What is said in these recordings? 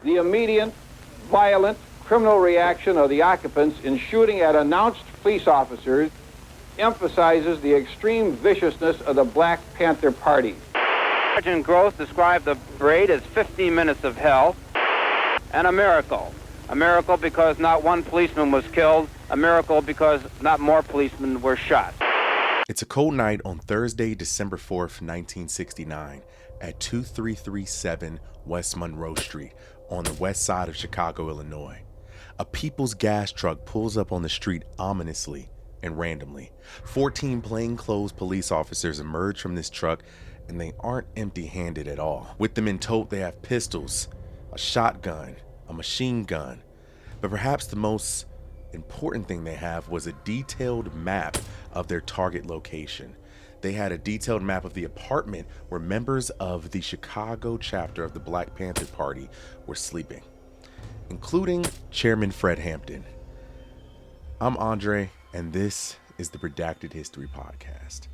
The immediate, violent, criminal reaction of the occupants in shooting at announced police officers emphasizes the extreme viciousness of the Black Panther Party. Sergeant Gross described the parade as 15 minutes of hell and a miracle. A miracle because not one policeman was killed, a miracle because not more policemen were shot. It's a cold night on Thursday, December 4th, 1969, at 2337 West Monroe Street on the west side of Chicago, Illinois. A People's Gas truck pulls up on the street ominously and randomly. 14 plainclothes police officers emerge from this truck, and they aren't empty-handed at all. With them in tow, they have pistols, a shotgun, a machine gun, but perhaps the most important thing they have was a detailed map of their target location. They had a detailed map of the apartment where members of the Chicago chapter of the Black Panther Party were sleeping, including Chairman Fred Hampton. I'm Andre, and this is the Redacted History Podcast.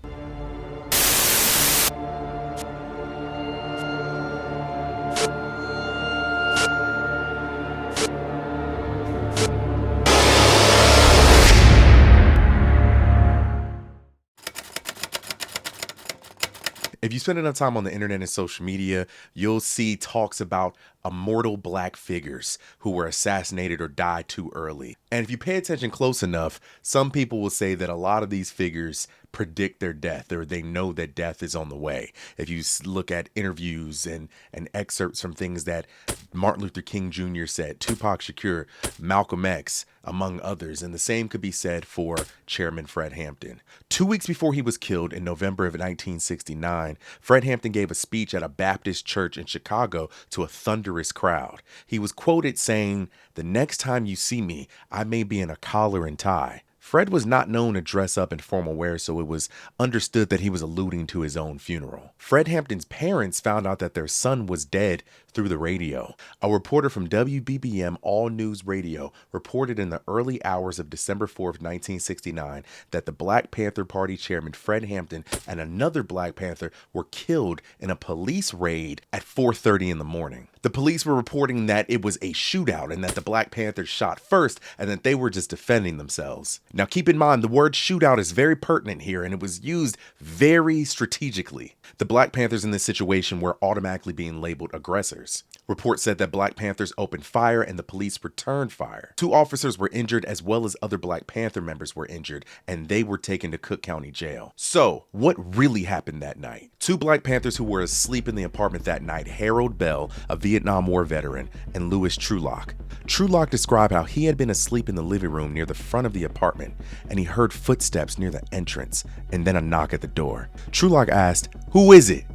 If you spend enough time on the internet and social media, you'll see talks about immortal black figures who were assassinated or died too early. And if you pay attention close enough, some people will say that a lot of these figures predict their death, or they know that death is on the way. If you look at interviews and excerpts from things that Martin Luther King Jr. said, Tupac Shakur, Malcolm X, among others, and the same could be said for Chairman Fred Hampton. 2 weeks before he was killed in November of 1969, Fred Hampton gave a speech at a Baptist church in Chicago to a thunderous crowd. He was quoted saying, "The next time you see me, I may be in a collar and tie." Fred was not known to dress up in formal wear, so it was understood that he was alluding to his own funeral. Fred Hampton's parents found out that their son was dead through the radio. A reporter from WBBM All News Radio reported in the early hours of December 4th, 1969, that the Black Panther Party chairman Fred Hampton and another Black Panther were killed in a police raid at 4:30 in the morning. The police were reporting that it was a shootout and that the Black Panthers shot first and that they were just defending themselves. Now keep in mind, the word shootout is very pertinent here, and it was used very strategically. The Black Panthers in this situation were automatically being labeled aggressors. Reports said that Black Panthers opened fire and the police returned fire. 2 officers were injured, as well as other Black Panther members were injured, and they were taken to Cook County Jail. So, what really happened that night? 2 Black Panthers who were asleep in the apartment that night, Harold Bell, a Vietnam War veteran, and Louis Trulock. Trulock described how he had been asleep in the living room near the front of the apartment, and he heard footsteps near the entrance, and then a knock at the door. Trulock asked, "Who is it?"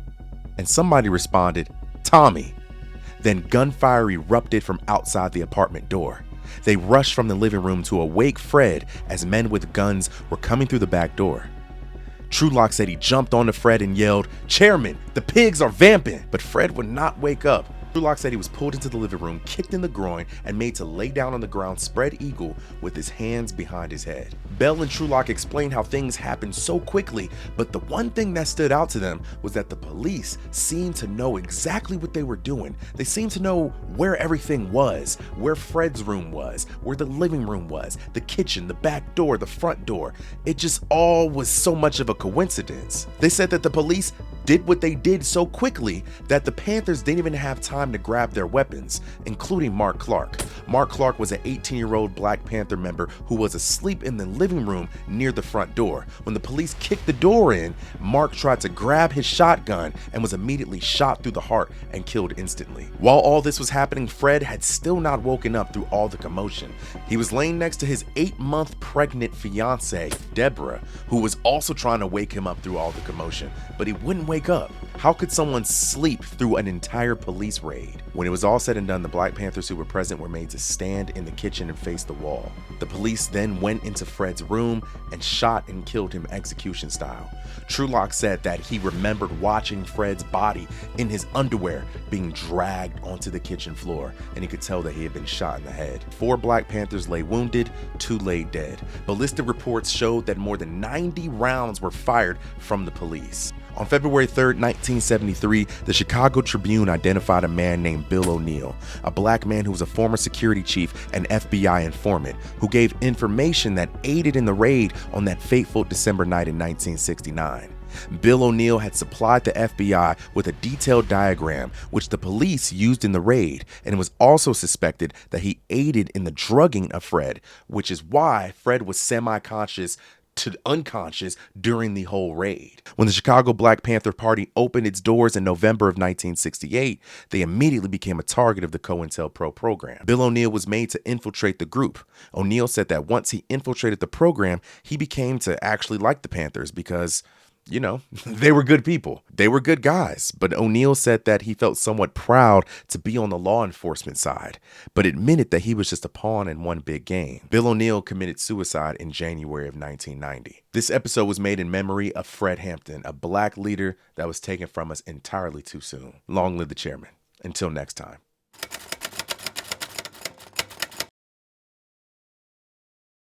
And somebody responded, "Tommy." Then gunfire erupted from outside the apartment door. They rushed from the living room to awake Fred as men with guns were coming through the back door. Trulock said he jumped onto Fred and yelled, "Chairman, the pigs are vamping!" But Fred would not wake up. Trulock said he was pulled into the living room, kicked in the groin, and made to lay down on the ground spread eagle with his hands behind his head. Bell and Trulock explained how things happened so quickly, but the one thing that stood out to them was that the police seemed to know exactly what they were doing. They seemed to know where everything was, where Fred's room was, where the living room was, the kitchen, the back door, the front door. It just all was so much of a coincidence. They said that the police did what they did so quickly that the Panthers didn't even have time to grab their weapons, including Mark Clark. Mark Clark was an 18-year-old Black Panther member who was asleep in the living room near the front door. When the police kicked the door in, Mark tried to grab his shotgun and was immediately shot through the heart and killed instantly. While all this was happening, Fred had still not woken up through all the commotion. He was laying next to his 8-month pregnant fiancée, Deborah, who was also trying to wake him up through all the commotion, but he wouldn't wake up. How could someone sleep through an entire police raid? When it was all said and done, the Black Panthers who were present were made to stand in the kitchen and face the wall. The police then went into Fred's room and shot and killed him execution style. Trulock said that he remembered watching Fred's body in his underwear being dragged onto the kitchen floor, and he could tell that he had been shot in the head. 4 Black Panthers lay wounded, 2 lay dead. Ballistic reports showed that more than 90 rounds were fired from the police. On February 3rd, 1973, the Chicago Tribune identified a man named Bill O'Neill, a black man who was a former security chief and FBI informant, who gave information that aided in the raid on that fateful December night in 1969. Bill O'Neill had supplied the FBI with a detailed diagram which the police used in the raid, and it was also suspected that he aided in the drugging of Fred, which is why Fred was semi-conscious to unconscious during the whole raid. When the Chicago Black Panther Party opened its doors in November of 1968, they immediately became a target of the COINTELPRO program. Bill O'Neill was made to infiltrate the group. O'Neill said that once he infiltrated the program, he became to actually like the Panthers because, you know, they were good people. They were good guys. But O'Neill said that he felt somewhat proud to be on the law enforcement side, but admitted that he was just a pawn in one big game. Bill O'Neill committed suicide in January of 1990. This episode was made in memory of Fred Hampton, a black leader that was taken from us entirely too soon. Long live the chairman. Until next time.